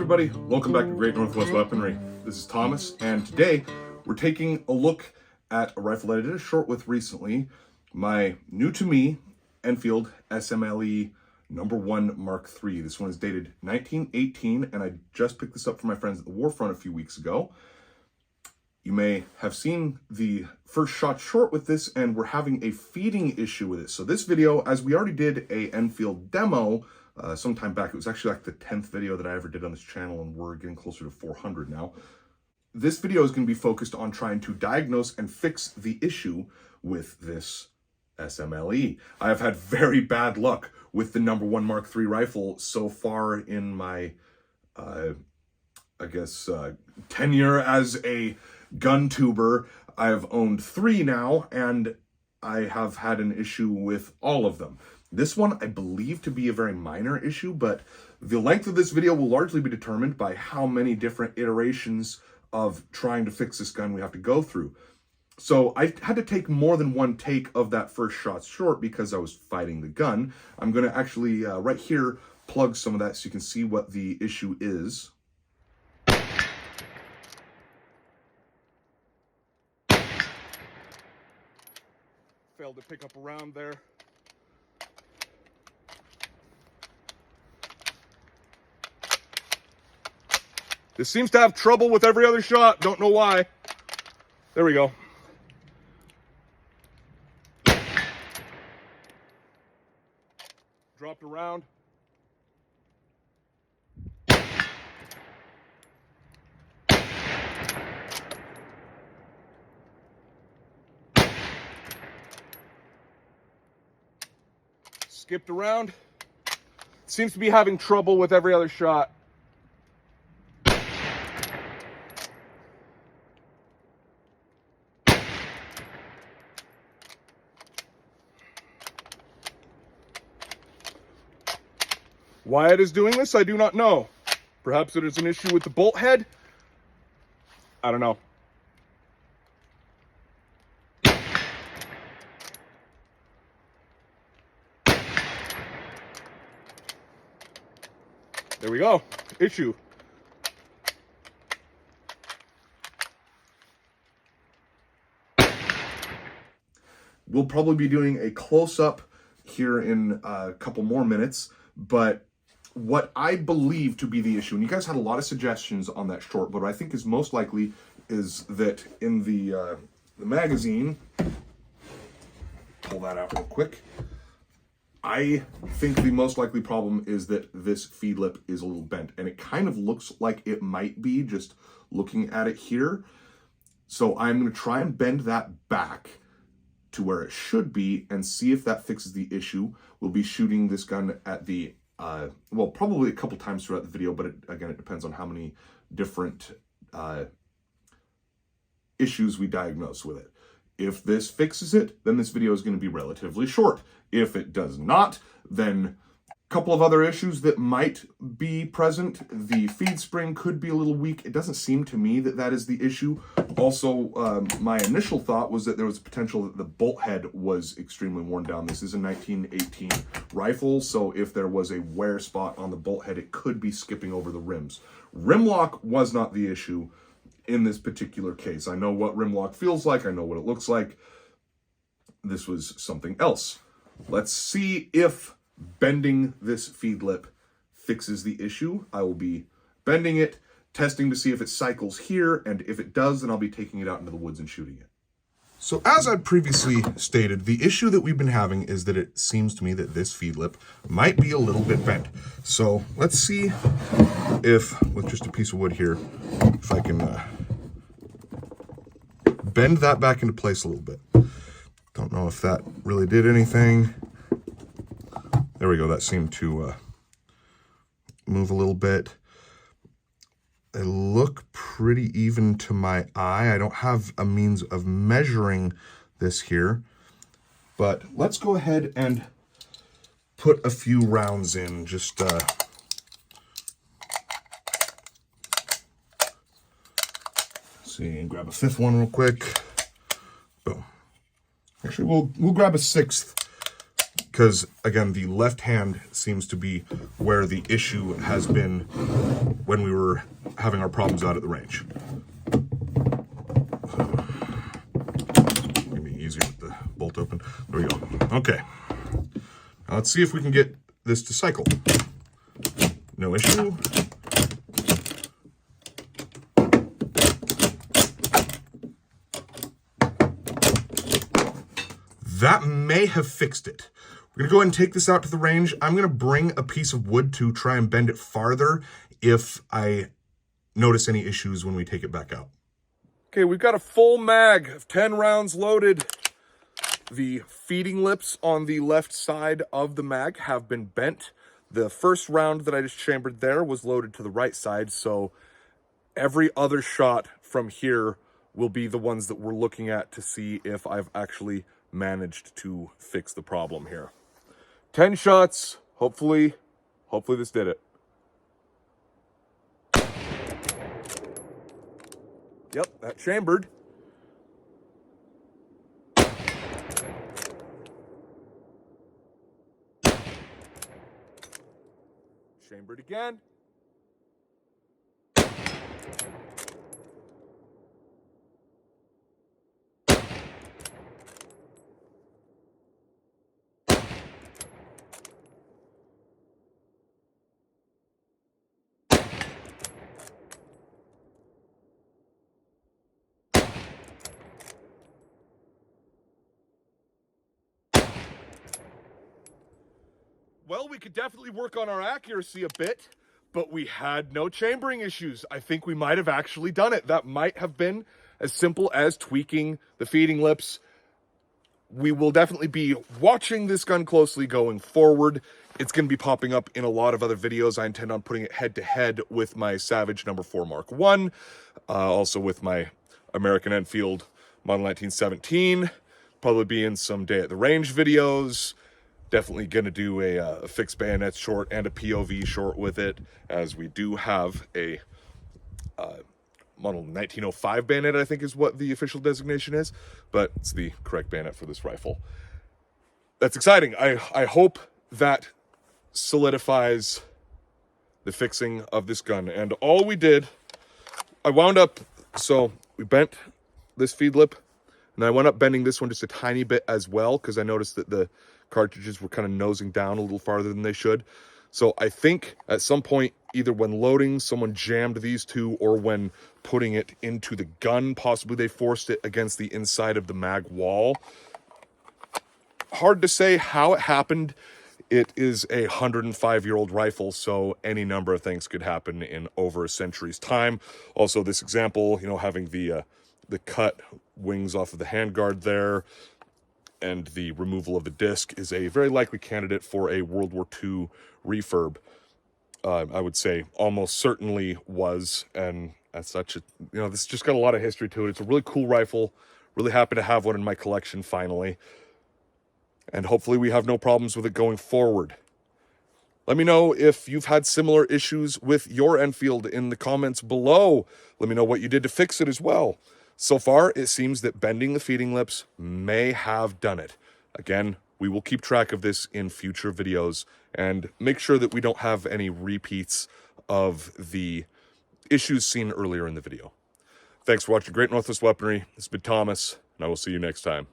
everybody, welcome back to Great Northwest Weaponry. This is Thomas, and today we're taking a look at a rifle that I did a short with recently, my new to me Enfield SMLE #1 Mark III. This one is dated 1918, and I just picked this up from my friends at the Warfront a few weeks ago. You may have seen the first shot short with this, and we're having a feeding issue with it. So this video, as we already did a Enfield demo sometime back, it was actually like the 10th video that I ever did on this channel, and we're getting closer to 400 now. This video is going to be focused on trying to diagnose and fix the issue with this SMLE. I have had very bad luck with the #1 Mark III rifle so far in my, tenure as a gun tuber. I have owned 3 now, and I have had an issue with all of them. This one I believe to be a very minor issue, but the length of this video will largely be determined by how many different iterations of trying to fix this gun we have to go through. So I had to take more than one take of that first shot short because I was fighting the gun. I'm going to actually, right here, plug some of that so you can see what the issue is. Failed to pick up around there. This seems to have trouble with every other shot. Don't know why. There we go. Dropped around. Skipped around. Seems to be having trouble with every other shot. Why it is doing this, I do not know. Perhaps it is an issue with the bolt head. I don't know. There we go. Issue. We'll probably be doing a close-up here in a couple more minutes, but what I believe to be the issue, and you guys had a lot of suggestions on that short, but what I think is most likely is that in the magazine, pull that out real quick, I think the most likely problem is that this feed lip is a little bent, and it kind of looks like it might be just looking at it here. So I'm going to try and bend that back to where it should be and see if that fixes the issue. We'll be shooting this gun at the well, probably a couple times throughout the video, but again, it depends on how many different issues we diagnose with it. If this fixes it, then this video is going to be relatively short. If it does not, then a couple of other issues that might be present. The feed spring could be a little weak. It doesn't seem to me that that is the issue. Also, my initial thought was that there was a potential that the bolt head was extremely worn down. This is a 1918 rifle, so if there was a wear spot on the bolt head, it could be skipping over the rims. Rim lock was not the issue in this particular case. I know what rim lock feels like. I know what it looks like. This was something else. Let's see if bending this feed lip fixes the issue. I will be bending it, testing to see if it cycles here, and if it does, then I'll be taking it out into the woods and shooting it. So as I previously stated, the issue that we've been having is that it seems to me that this feed lip might be a little bit bent. So let's see if, with just a piece of wood here, if I can bend that back into place a little bit. Don't know if that really did anything. There we go, that seemed to move a little bit. They look pretty even to my eye. I don't have a means of measuring this here, but let's go ahead and put a few rounds in. Just see, and grab a 5th one real quick. Boom. Actually, we'll grab a 6th because again, the left hand seems to be where the issue has been when we were having our problems out at the range. Maybe easier with the bolt open. There we go. Okay. Now let's see if we can get this to cycle. No issue. That may have fixed it. We're gonna go ahead and take this out to the range. I'm gonna bring a piece of wood to try and bend it farther if I notice any issues when we take it back out. Okay, we've got a full mag of 10 rounds loaded. The feeding lips on the left side of the mag have been bent. The first round that I just chambered there was loaded to the right side, so every other shot from here will be the ones that we're looking at to see if I've actually managed to fix the problem here. 10 shots, hopefully this did it. Yep, that chambered. Chambered again. Well, we could definitely work on our accuracy a bit, but we had no chambering issues. I think we might have actually done it. That might have been as simple as tweaking the feeding lips. We will definitely be watching this gun closely going forward. It's going to be popping up in a lot of other videos. I intend on putting it head to head with my Savage No. 4 Mark I, also with my American Enfield Model 1917. Probably be in some day at the range videos. Definitely going to do a fixed bayonet short and a POV short with it, as we do have a model 1905 bayonet, I think is what the official designation is, but it's the correct bayonet for this rifle. That's exciting. I hope that solidifies the fixing of this gun. And all we did, I wound up, so we bent this feed lip, and I wound up bending this one just a tiny bit as well, because I noticed that the cartridges were kind of nosing down a little farther than they should. So I think at some point, either when loading, someone jammed these two, or when putting it into the gun, possibly they forced it against the inside of the mag wall. Hard to say how it happened. It is a 105-year-old rifle, so any number of things could happen in over a century's time. Also, this example, you know, having the cut wings off of the handguard there, and the removal of the disc is a very likely candidate for a World War II refurb. I would say almost certainly was, and as such, this just got a lot of history to it. It's a really cool rifle. Really happy to have one in my collection finally. And hopefully we have no problems with it going forward. Let me know if you've had similar issues with your Enfield in the comments below. Let me know what you did to fix it as well. So far, it seems that bending the feeding lips may have done it. Again, we will keep track of this in future videos and make sure that we don't have any repeats of the issues seen earlier in the video. Thanks for watching Great Northwest Weaponry. This has been Thomas, and I will see you next time.